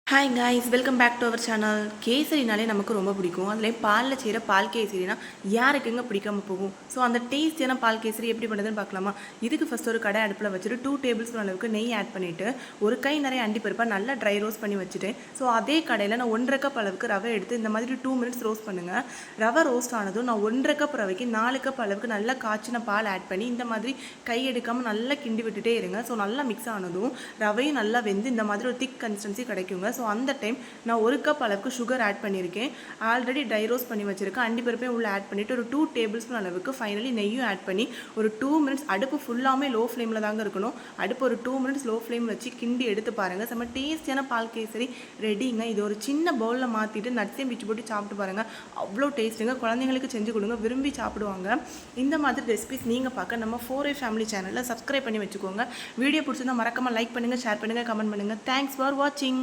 Hi guys, welcome back to our channel. கேசரினாலே நமக்கு ரொம்ப பிடிக்கும். அதுலேயும் பாலில் செய்கிற பால் கேசரினா யாருக்குங்க பிடிக்காமல் போகும்? ஸோ அந்த டேஸ்டியான பால் கேசரி எப்படி பண்ணுறதுன்னு பார்க்கலாமா? இதுக்கு ஃபஸ்ட் ஒரு கடை அடுப்பில் வச்சுட்டு 2 டேபிள் ஸ்பூன் அளவுக்கு நெய் ஆட் பண்ணிவிட்டு ஒரு கை நிறைய அண்டிப்பருப்பாக நல்லா ட்ரை ரோஸ்ட் பண்ணி வச்சுட்டேன். ஸோ அதே கடையில் நான் 1.5 கப் அளவுக்கு ரவை எடுத்து இந்த மாதிரி 2 மினிட்ஸ் ரோஸ்ட் பண்ணுங்கள். ரவை ரோஸ்ட் ஆனதும் நான் 1.5 கப் ரவைக்கு 4 கப் அளவுக்கு நல்லா காய்ச்சின பால் ஆட் பண்ணி இந்த மாதிரி கை எடுக்காமல் நல்லா கிண்டி விட்டுட்டே இருங்க. ஸோ நல்லா மிக்ஸ் ஆனதும் ரவையும் நல்லா வெந்து இந்த மாதிரி ஒரு திக் கன்சிஸ்டன்சி கிடைக்குங்க. ஸோ அந்த டைம் நான் 1 கப் அளவுக்கு சுகர் ஆட் பண்ணியிருக்கேன். ஆல்ரெடி ட்ரை ரோஸ்ட் பண்ணி வச்சுருக்கேன். அண்டிப்பருப்பையும் உள்ளே ஆட் பண்ணிவிட்டு ஒரு 2 டேபிள் ஸ்பூன் அளவுக்கு ஃபைனலி நெய்யும் ஆட் பண்ணி ஒரு 2 மினிட்ஸ் அடுப்பு ஃபுல்லாமே லோ ஃப்ளேமில் தாங்க இருக்கணும். அடுப்பு ஒரு 2 மினிட்ஸ் லோ ஃப்ளேம் வச்சு கிண்டி எடுத்து பாருங்கள். செம்ம டேஸ்டியான பால் கேசரி ரெடிங்க. இது ஒரு சின்ன பவுலில் மாற்றிட்டு நட்ஸையும் பிச்சு போட்டு சாப்பிட்டு பாருங்கள். அவ்வளோ டேஸ்ட்டுங்க. குழந்தைங்களுக்கு செஞ்சு கொடுங்க, விரும்பி சாப்பிடுவாங்க. இந்த மாதிரி ரெசிபிஸ் நீங்கள் பார்க்க நம்ம 4A ஃபேமிலி சேனலில் சப்ஸ்கிரைப் பண்ணி வச்சுக்கோங்க. வீடியோ பிடிச்சிருந்தா மறக்காமல் லைக் பண்ணுங்கள், ஷேர் பண்ணுங்கள், கமெண்ட் பண்ணுங்கள். தேங்க்ஸ் ஃபார் வாட்சிங்.